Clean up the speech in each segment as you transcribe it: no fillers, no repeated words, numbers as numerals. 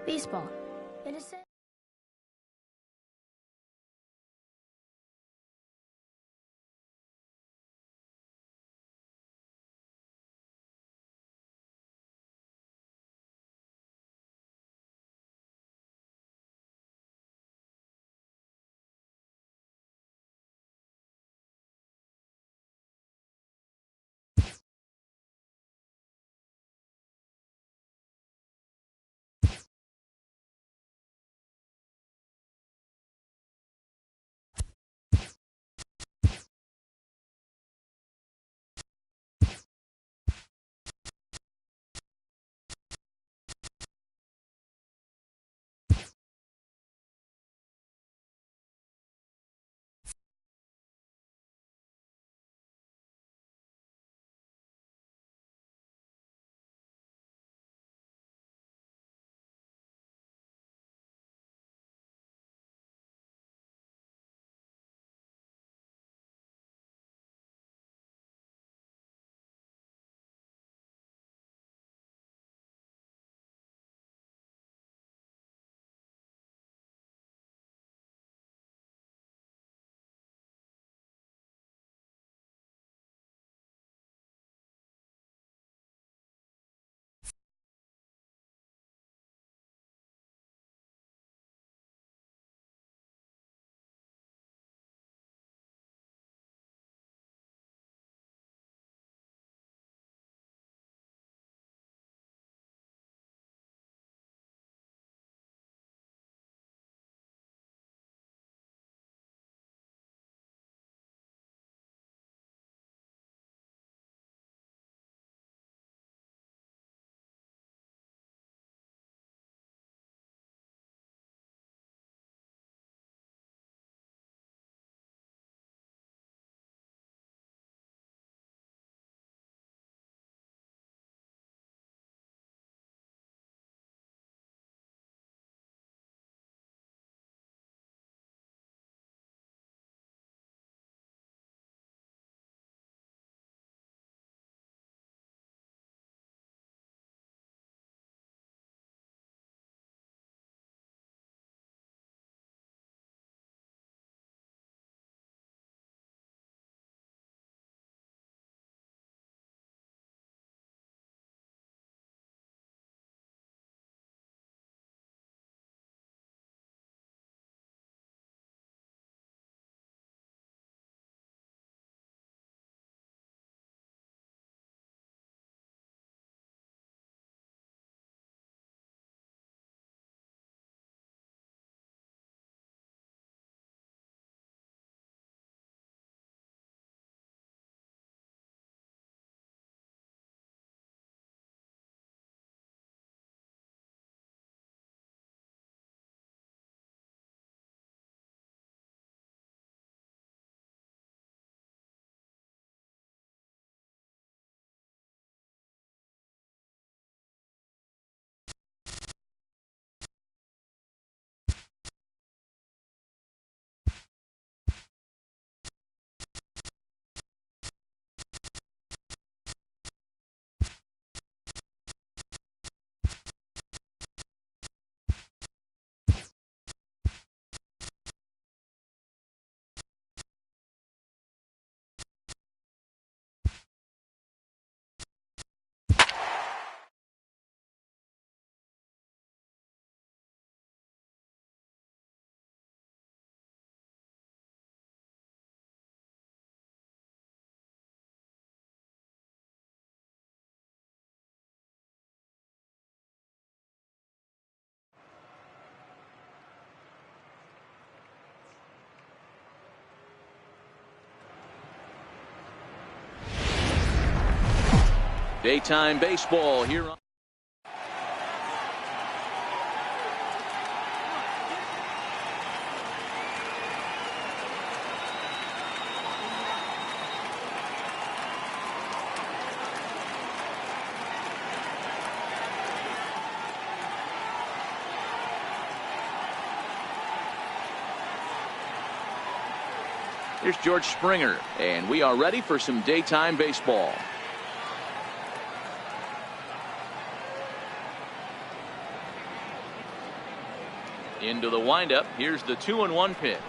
Baseball. It is said. Daytime baseball here on. Here's George Springer, and we are ready for some daytime baseball. Into the windup. Here's the 2-1 pitch.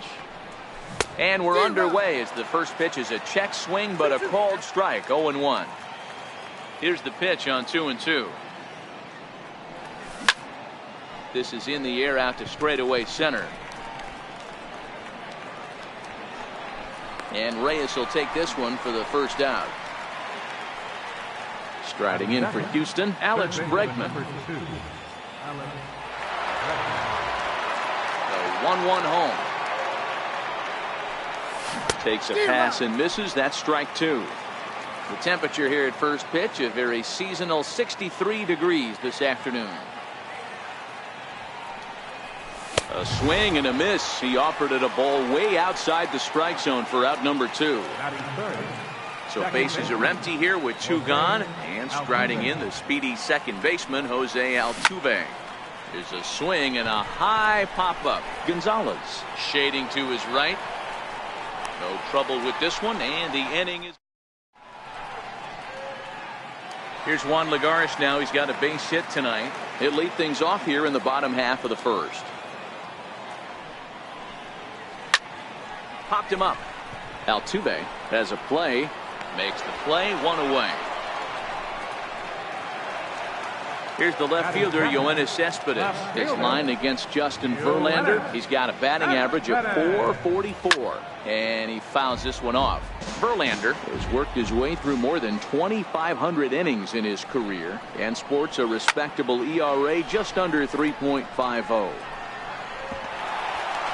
And we're underway as the first pitch is a check swing, but a called strike. 0-1. Here's the pitch on 2-2. This is in the air out to straightaway center. And Reyes will take this one for the first out. Striding in for Houston, Alex Bregman. The 1-1 home. Takes a pass and misses. That's strike two. The temperature here at first pitch, a very seasonal 63 degrees this afternoon. A swing and a miss. He offered it a ball way outside the strike zone for out number 2. So bases are empty here with 2 gone, and striding in the speedy second baseman Jose Altuve. There's a swing and a high pop-up. Gonzalez shading to his right. No trouble with this one, and the inning is. Here's Juan Lagares now. He's got a base hit tonight. He'll lead things off here in the bottom half of the first. Popped him up. Altuve has a play. Makes the play, 1 away. Here's the left fielder, Yoenis Cespedes. His line against Justin Verlander. He's got a batting average of .444. And he fouls this one off. Verlander has worked his way through more than 2,500 innings in his career and sports a respectable ERA just under 3.50.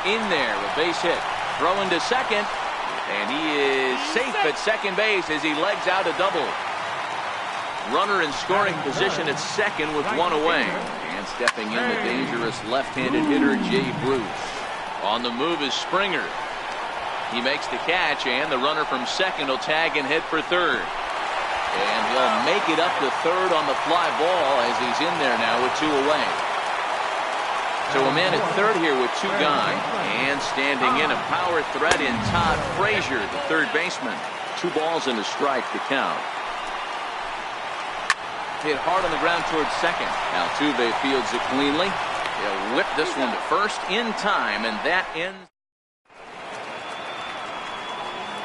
In there, a base hit. Throw into second. And he is safe at second base as he legs out a double. Runner in scoring position at second with 1 away. And stepping in the dangerous left-handed hitter Jay Bruce. On the move is Springer. He makes the catch, and the runner from second will tag and head for third. And he'll make it up to third on the fly ball as he's in there now with 2 away. So a man at third here with 2 gone, and standing in a power threat in Todd Frazier, the third baseman. 2 balls and a strike to count. Hit hard on the ground towards second. Altuve fields it cleanly. He'll whip this one to first in time, and that ends.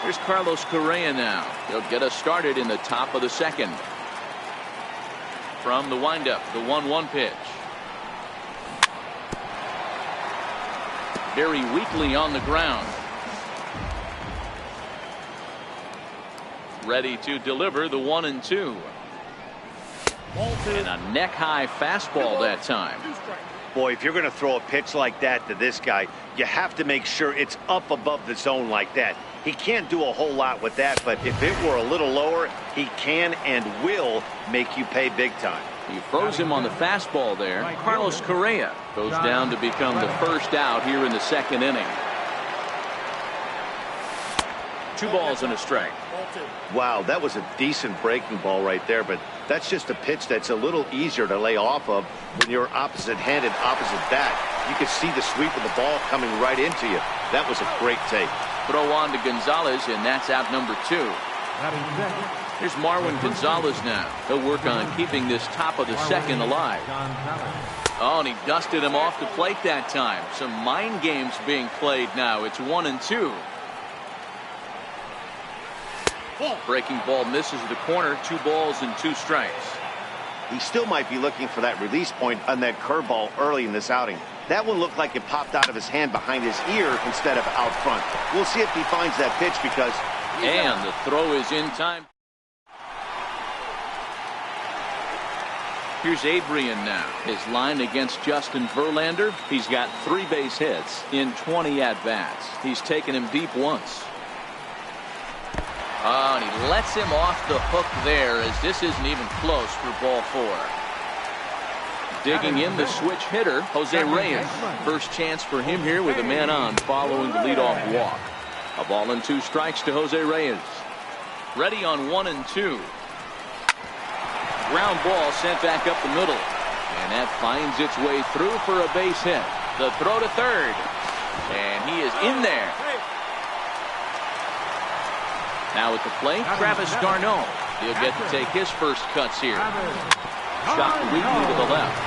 Here's Carlos Correa now. He'll get us started in the top of the second. From the windup, the 1-1 pitch. Very weakly on the ground. Ready to deliver the 1-2. And a neck-high fastball that time. Boy, if you're going to throw a pitch like that to this guy, you have to make sure it's up above the zone like that. He can't do a whole lot with that, but if it were a little lower, he can and will make you pay big time. He froze him on the fastball there. Carlos Correa goes down to become the first out here in the second inning. 2 balls and a strike. Wow, that was a decent breaking ball right there, but that's just a pitch that's a little easier to lay off of when you're opposite-handed, opposite bat. You can see the sweep of the ball coming right into you. That was a great take. Throw on to Gonzalez, and that's out number 2. Here's Marwin Gonzalez now. He'll work on keeping this top of the second alive. Oh, and he dusted him off the plate that time. Some mind games being played now. It's 1-2. Breaking ball misses the corner. 2 balls and 2 strikes. He still might be looking for that release point on that curveball early in this outing. That one looked like it popped out of his hand behind his ear instead of out front. We'll see if he finds that pitch because... And the throw is in time. Here's Adrian now. His line against Justin Verlander. He's got 3 base hits in 20 at-bats. He's taken him deep once. Oh, and he lets him off the hook there as this isn't even close for ball 4. Digging in the switch hitter, Jose Reyes. First chance for him here with a man on following the leadoff walk. A ball and 2 strikes to Jose Reyes. Ready on 1-2. Ground ball sent back up the middle. And that finds its way through for a base hit. The throw to third. And he is in there. Now at the plate, Travis d'Arnaud. He'll get to take his first cuts here. Shot weakly to the left.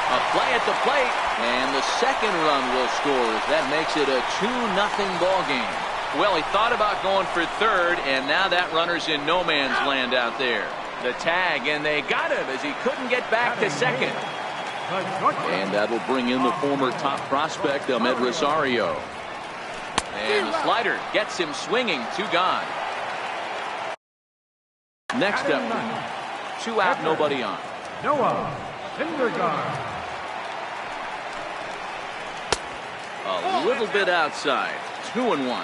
A play at the plate, and the second run will score. That makes it a 2-0 ball game. Well, he thought about going for third, and now that runner's in no man's land out there. The tag, and they got him as he couldn't get back to second. And that'll bring in the former top prospect, Ahmed Rosario. And the slider gets him swinging. 2 gone. Next up, 2 out, nobody on. A little bit outside. 2-1.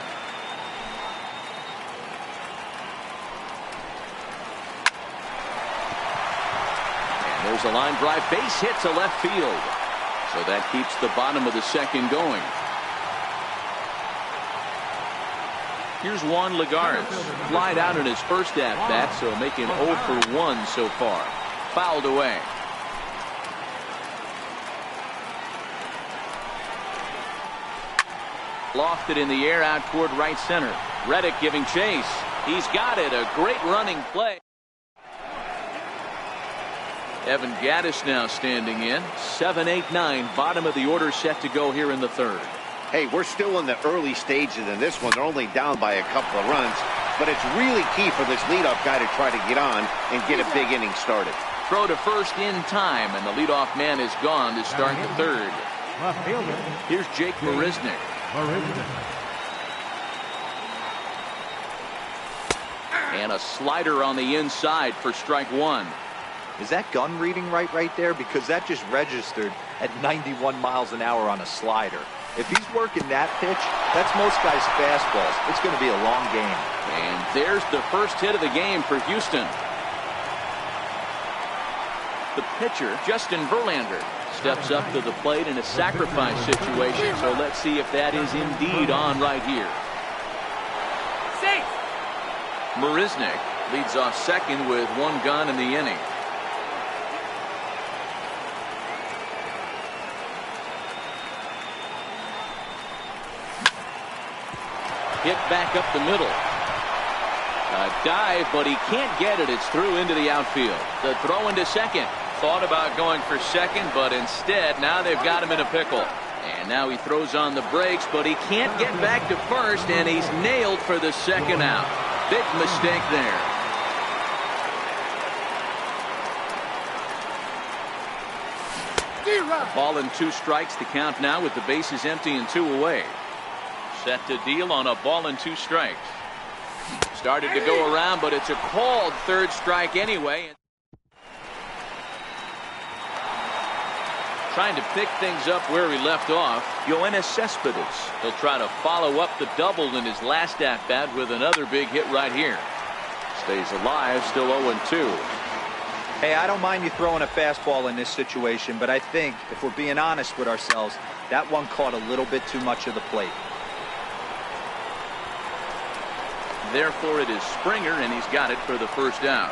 And there's a line drive. Base hit to left field. So that keeps the bottom of the second going. Here's Juan Lagares. Flied out in his first at-bat, so making 0 for 1 so far. Fouled away. Lofted in the air out toward right center. Reddick giving chase. He's got it. A great running play. Evan Gattis now standing in. 7-8-9. Bottom of the order set to go here in the third. Hey, we're still in the early stages in this one. They're only down by a couple of runs. But it's really key for this leadoff guy to try to get on and get a big inning started. Throw to first in time, and the leadoff man is gone to start the third. Here's Jake Marisnick. And a slider on the inside for strike 1. Is that gun reading right there? Because that just registered at 91 miles an hour on a slider. If he's working that pitch, that's most guys' fastballs. It's going to be a long game. And there's the first hit of the game for Houston. The pitcher, Justin Verlander, steps up to the plate in a sacrifice situation. So let's see if that is indeed on right here. Marisnick leads off second with 1 gun in the inning. Hit back up the middle. A dive, but he can't get it. It's through into the outfield. The throw into second. Thought about going for second, but instead now they've got him in a pickle. And now he throws on the brakes, but he can't get back to first, and he's nailed for the second out. Big mistake there. Ball and 2 strikes to count now with the bases empty and 2 away. Set to deal on a ball and 2 strikes. Started to go around, but it's a called third strike anyway. Trying to pick things up where he left off, Yoenis Cespedes. He'll try to follow up the double in his last at-bat with another big hit right here. Stays alive, still 0-2. Hey, I don't mind you throwing a fastball in this situation, but I think, if we're being honest with ourselves, that one caught a little bit too much of the plate. Therefore, it is Springer, and he's got it for the first out.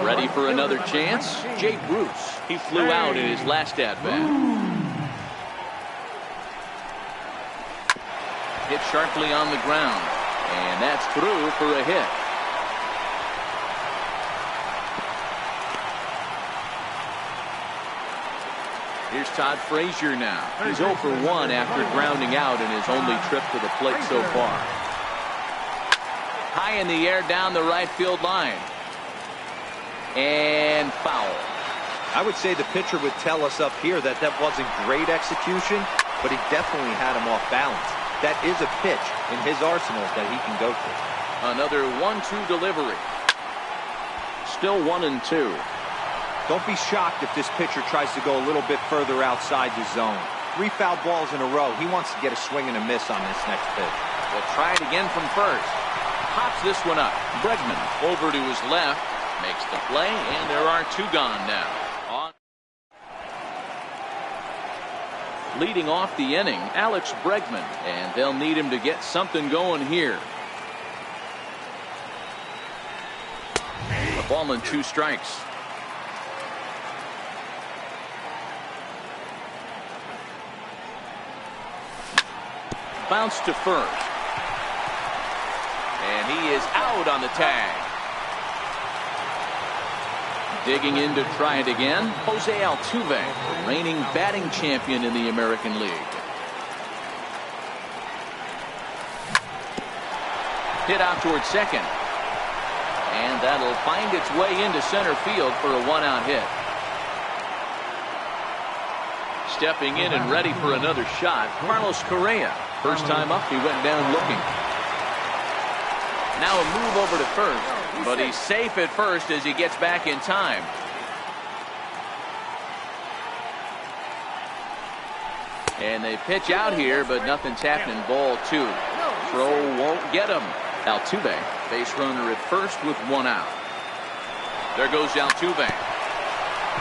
Ready for another chance? Jay Bruce. He flew out in his last at-bat. Hit sharply on the ground. And that's through for a hit. Here's Todd Frazier now. He's 0 for 1 after grounding out in his only trip to the plate so far. High in the air down the right field line. And foul. I would say the pitcher would tell us up here that that wasn't great execution, but he definitely had him off balance. That is a pitch in his arsenal that he can go to. Another 1-2 delivery. Still 1-2. Don't be shocked if this pitcher tries to go a little bit further outside the zone. 3 foul balls in a row. He wants to get a swing and a miss on this next pitch. We'll try it again from first. Pops this one up. Bregman over to his left. Makes the play, and there are 2 gone now. Leading off the inning, Alex Bregman, and they'll need him to get something going here. A ball and 2 strikes. Bounce to first. And he is out on the tag. Digging in to try it again, Jose Altuve, the reigning batting champion in the American League. Hit out towards second. And that'll find its way into center field for a one-out hit. Stepping in and ready for another shot, Carlos Correa. First time up, he went down looking. Now a move over to first, but he's safe at first as he gets back in time. And they pitch out here, but nothing's happening. Ball 2. Throw won't get him. Altuve, base runner at first with one out. There goes Altuve.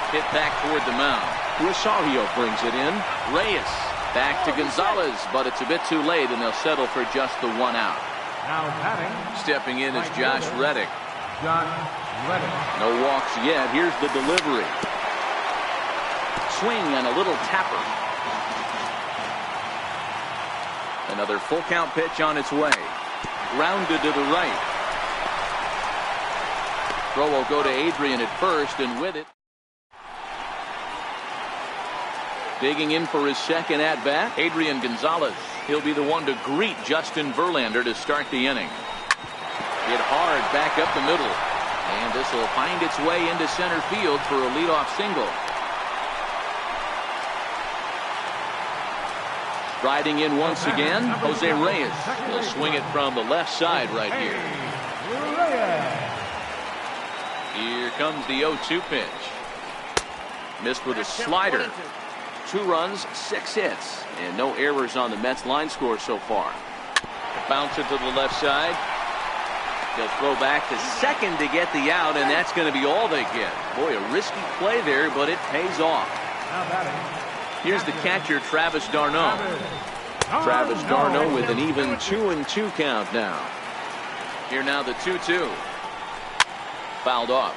Hit back toward the mound. Rosario brings it in. Reyes back to Gonzalez, but it's a bit too late, and they'll settle for just the one out. Now batting. Stepping in is Josh Reddick. John Reddick. No walks yet. Here's the delivery. Swing and a little tapper. Another full count pitch on its way. Grounded to the right. Throw will go to Adrian at first, and with it, digging in for his second at bat, Adrian Gonzalez. He'll be the one to greet Justin Verlander to start the inning. Hit hard back up the middle, and this will find its way into center field for a leadoff single. Riding in once again, Jose Reyes. He'll swing it from the left side right here. Here comes the 0-2 pitch. Missed with a slider. 2 runs, 6 hits, and no errors on the Mets line score so far. Bouncer to the left side. They'll throw back to second to get the out, and that's going to be all they get. Boy, a risky play there, but it pays off. Here's the catcher, Travis d'Arnaud. Travis d'Arnaud with an even 2-2 count now. Here now the 2-2. Fouled off.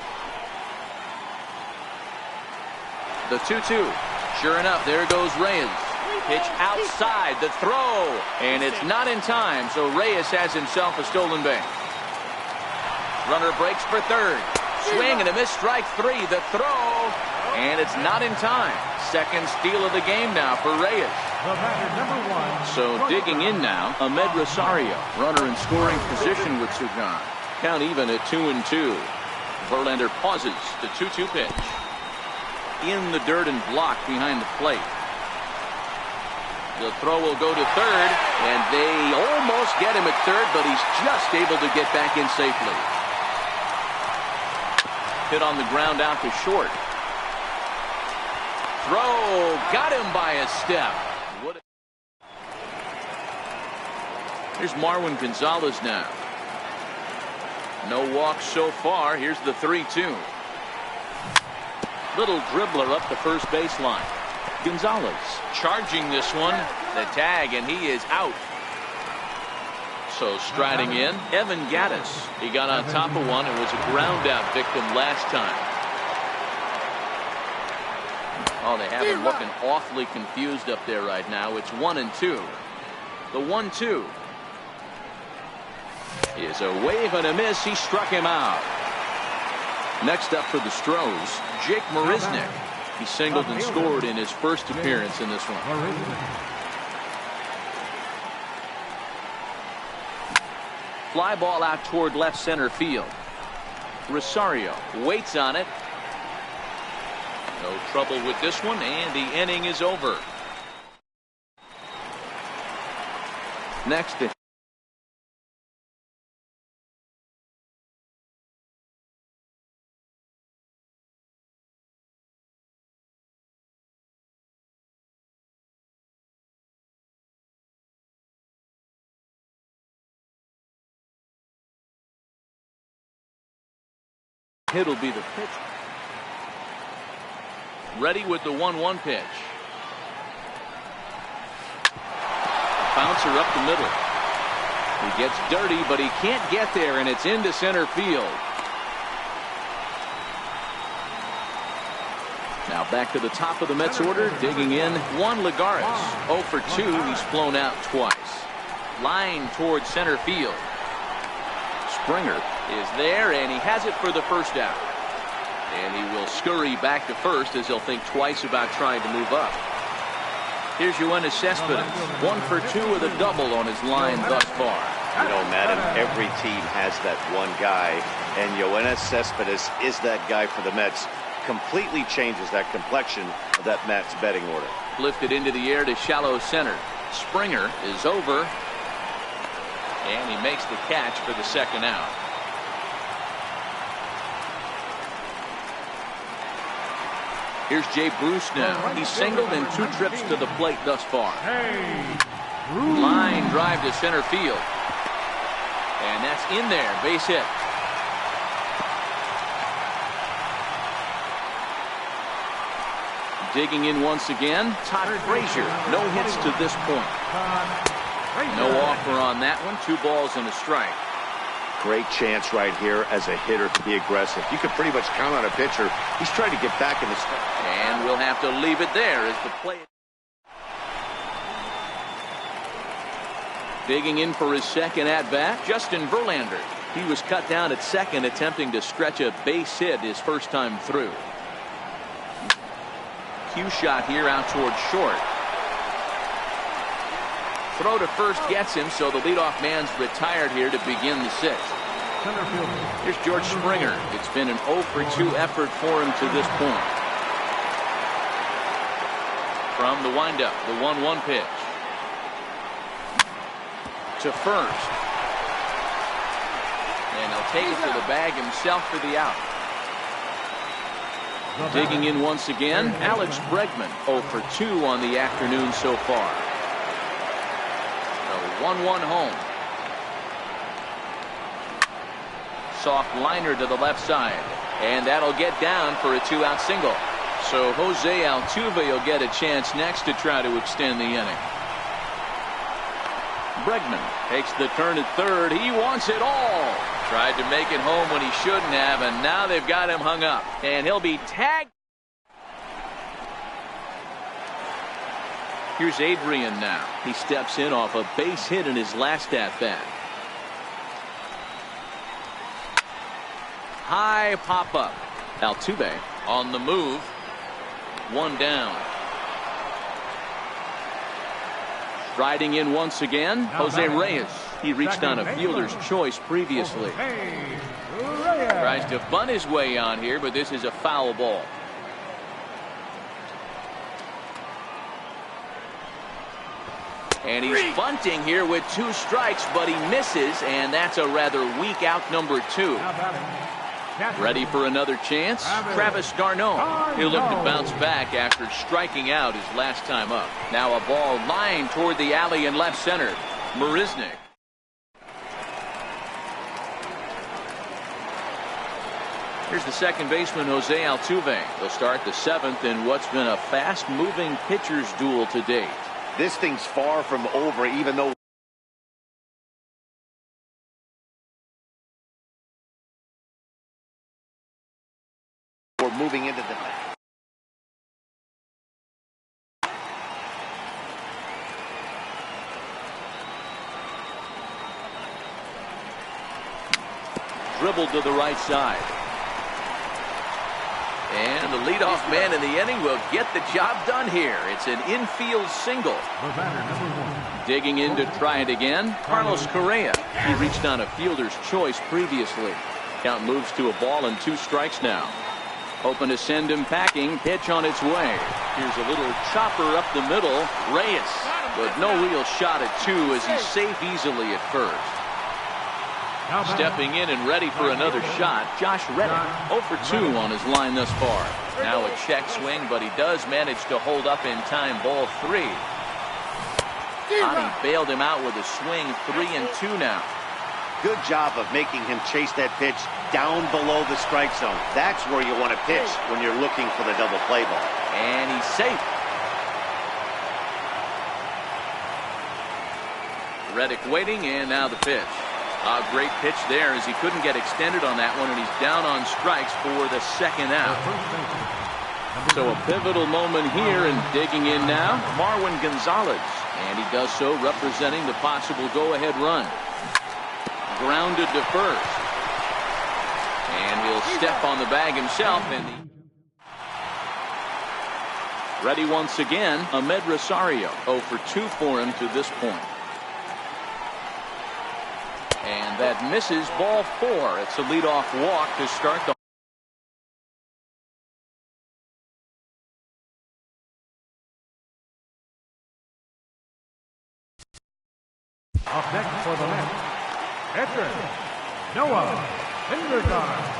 The 2-2. Sure enough, there goes Reyes. Pitch outside, the throw, and it's not in time, so Reyes has himself a stolen base. Runner breaks for third. Swing and a miss, strike 3. The throw, and it's not in time. Second steal of the game now for Reyes. So digging in now, Ahmed Rosario, runner in scoring position with Sugan. Count even at 2-2. Verlander pauses. The 2-2 pitch. In the dirt and blocked behind the plate. The throw will go to third, and they almost get him at third, but he's just able to get back in safely. Hit on the ground out to short. Throw got him by a step. Here's Marwin Gonzalez now. No walks so far. Here's the 3-2. Little dribbler up the first baseline. Gonzalez charging this one. The tag, and he is out. So striding in, Evan Gattis. He got on top of one and was a ground out victim last time. Oh, they have him looking awfully confused up there right now. It's 1-2. The 1-2 is a wave and a miss. He struck him out. Next up for the Stros, Jake Marisnick. He singled and scored in his first appearance in this one. Fly ball out toward left center field. Rosario waits on it. No trouble with this one, and the inning is over. Next. It'll be the pitch. Ready with the 1-1 pitch. Bouncer up the middle. He gets dirty, but he can't get there, and it's into center field. Now back to the top of the Mets order, digging in, Juan Lagares. 0 for 2, he's flown out twice. Line towards center field. Springer is there, and he has it for the first out. And he will scurry back to first as he'll think twice about trying to move up. Here's Yoenis Cespedes, 1 for 2 with a double on his line thus far. You know, Madden, every team has that one guy, and Yoenis Cespedes is that guy for the Mets. Completely changes that complexion of that Mets betting order. Lifted into the air to shallow center. Springer is over, and he makes the catch for the second out. Here's Jay Bruce now. He's singled in 2 trips to the plate thus far. Line drive to center field. And that's in there. Base hit. Digging in once again, Todd Frazier. No hits to this point. No offer on that one. 2 balls and a strike. Great chance right here as a hitter to be aggressive. You can pretty much count on a pitcher. He's trying to get back in the strike. And we'll have to leave it there as the play. Digging in for his second at-bat, Justin Verlander. He was cut down at second, attempting to stretch a base hit his first time through. Cue shot here out towards short. Throw to first gets him, so the leadoff man's retired here to begin the 6th. Here's George Springer. It's been an 0 for 2 effort for him to this point. From the windup, the 1-1 pitch. To first. And he'll take it to the bag himself for the out. Digging in once again, Alex Bregman, 0 for 2 on the afternoon so far. A 1-1 home. Soft liner to the left side. And that'll get down for a 2-out single. So Jose Altuve will get a chance next to try to extend the inning. Bregman takes the turn at third. He wants it all. Tried to make it home when he shouldn't have, and now they've got him hung up. And he'll be tagged. Here's Adrian now. He steps in off a base hit in his last at-bat. High pop-up. Altuve on the move. 1 down. Riding in once again, Jose Reyes. He reached on a fielder's choice previously. Tries to bunt his way on here, but this is a foul ball. And he's bunting here with 2 strikes, but he misses, and that's a rather weak out number 2. Ready for another chance? Travis d'Arnaud. He'll look to bounce back after striking out his last time up. Now a ball lined toward the alley in left center. Marisnick. Here's the second baseman, Jose Altuve. They'll start the 7th in what's been a fast-moving pitcher's duel to date. This thing's far from over, even though we're moving into the back. Dribbled to the right side. And the leadoff man in the inning will get the job done here. It's an infield single. Digging in to try it again, Carlos Correa. He reached on a fielder's choice previously. Count moves to a ball and 2 strikes now. Hoping to send him packing. Pitch on its way. Here's a little chopper up the middle. Reyes, but no real shot at 2 as he's safe easily at first. Stepping in and ready for another shot, Josh Reddick, 0 for 2 on his line thus far. Now a check swing, but he does manage to hold up in time. Ball 3. Ottavino bailed him out with a swing. 3-2 now. Good job of making him chase that pitch down below the strike zone. That's where you want to pitch when you're looking for the double play ball. And he's safe. Reddick waiting, and now the pitch. A great pitch there as he couldn't get extended on that one, and he's down on strikes for the second out. So a pivotal moment here, and digging in now, Marwin Gonzalez. And he does so representing the possible go-ahead run. Grounded to first. And he'll step on the bag himself. And ready once again, Ahmed Rosario. 0 for 2 for him to this point. And that misses, ball 4. It's a leadoff walk to start the Up next for the Mets, Edgar Noah Syndergaard.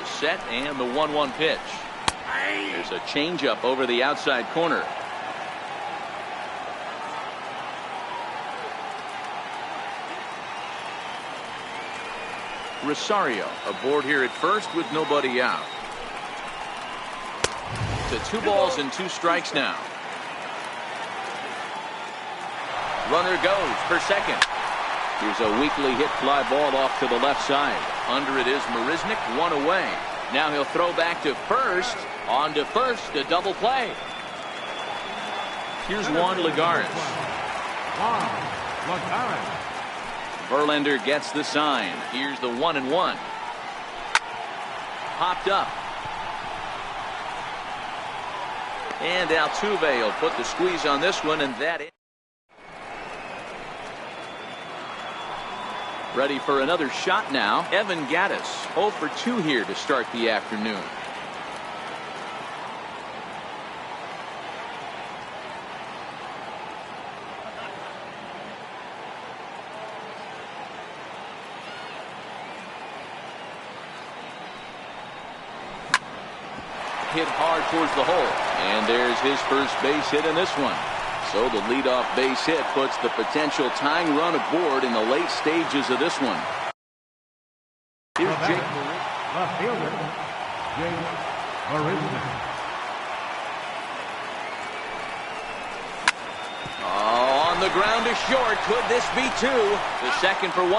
Set and the 1-1 pitch. There's a changeup over the outside corner. Rosario aboard here at first with nobody out. To 2 balls and 2 strikes now. Runner goes for second. Here's a weakly hit fly ball off to the left side. Under it is Marisnick, 1 away. Now he'll throw back to first. On to first, a double play. Here's Juan Lagares. Verlander gets the sign. Here's the 1-1. Popped up. And Altuve will put the squeeze on this one, and that is. Ready for another shot now. Evan Gattis, 0 for 2 here to start the afternoon. Hit hard towards the hole. And there's his first base hit in this one. So the leadoff base hit puts the potential tying run aboard in the late stages of this one. Here's Jake. Left fielder, Jake Marisnick. On the ground to short. Could this be 2? The second for 1.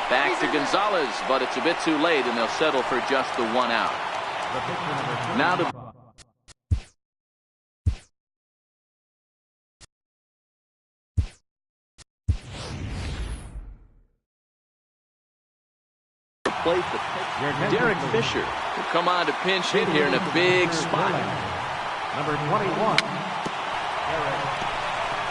Back to Gonzalez, but it's a bit too late, and they'll settle for just the 1 out. Now the plate, Derek Fisher will come on to pinch hit here in a big spot. Number 21.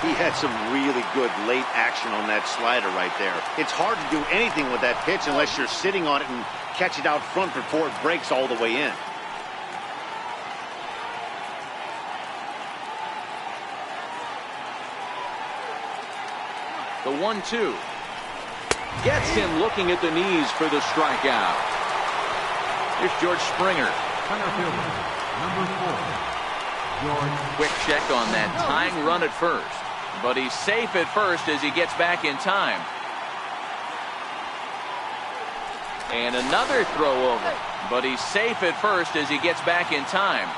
He had some really good late action on that slider right there. It's hard to do anything with that pitch unless you're sitting on it and catch it out front before it breaks all the way in. The 1-2. Gets him looking at the knees for the strikeout. Here's George Springer. Center fielder, number 4. George. Quick check on that tying run at first. But he's safe at first as he gets back in time. And another throw over. But he's safe at first as he gets back in time.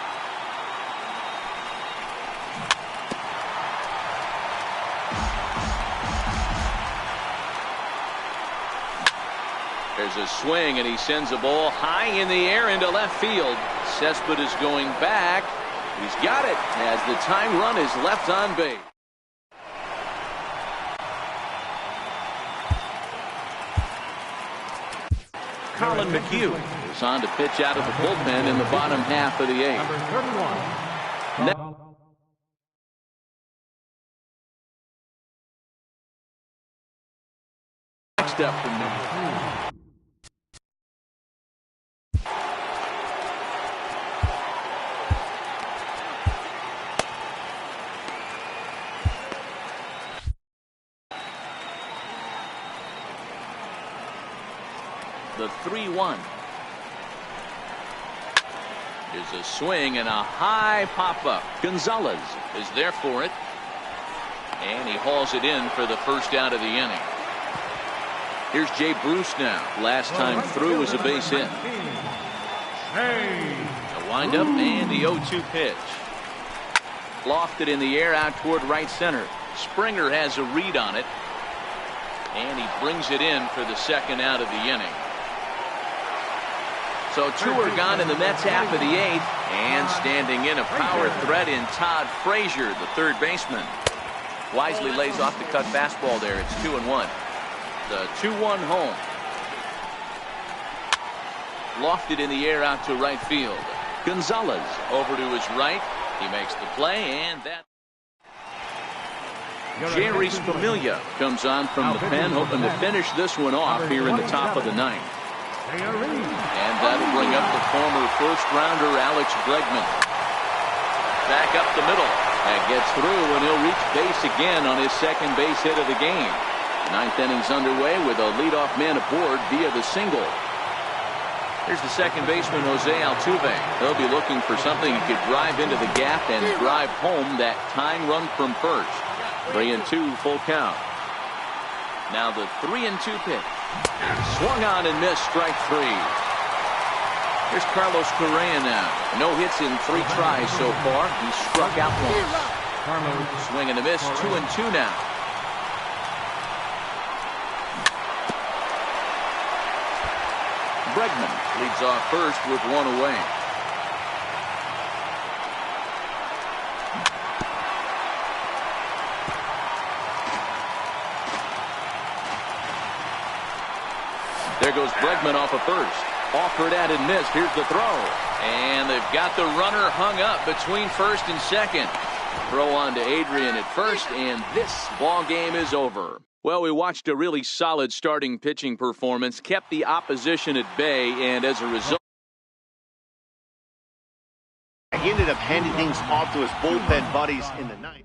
There's a swing, and he sends a ball high in the air into left field. Cespedes going back. He's got it as the tying run is left on base. Colin McHugh is on to pitch out of the bullpen in the bottom half of the 8th. Number 31. big step from number 3. The 3-1. There's a swing and a high pop-up. Gonzalez is there for it. And he hauls it in for the first out of the inning. Here's Jay Bruce now. Last time through was a base hit. A windup and the 0-2 pitch. Lofted in the air out toward right center. Springer has a read on it. And he brings it in for the second out of the inning. So 2 are gone in the Mets half of the 8th. And standing in a power threat in Todd Frazier, the third baseman. Wisely lays off the cut fastball there. It's 2-1. The 2-1 home. Lofted in the air out to right field. Gonzalez over to his right. He makes the play, and that. Jerry Familia comes on from the pen, hoping to finish this one off here in the top of the 9th. And that'll bring up the former first-rounder Alex Bregman. Back up the middle. That gets through, and he'll reach base again on his second base hit of the game. 9th inning's underway with a leadoff man aboard via the single. Here's the second baseman, Jose Altuve. He'll be looking for something he could drive into the gap and drive home that tying run from first. 3-2 full count. Now the 3-2 pitch. Swung on and missed, strike 3. Here's Carlos Correa now. No hits in 3 tries so far. He struck out once. Swing and a miss, 2-2 now. Bregman leads off first with 1 away. There goes Bregman off of first. Offered at and missed. Here's the throw. And they've got the runner hung up between first and second. Throw on to Adrian at first, and this ball game is over. Well, we watched a really solid starting pitching performance, kept the opposition at bay, and as a result, he ended up handing things off to his bullpen buddies in the 9th.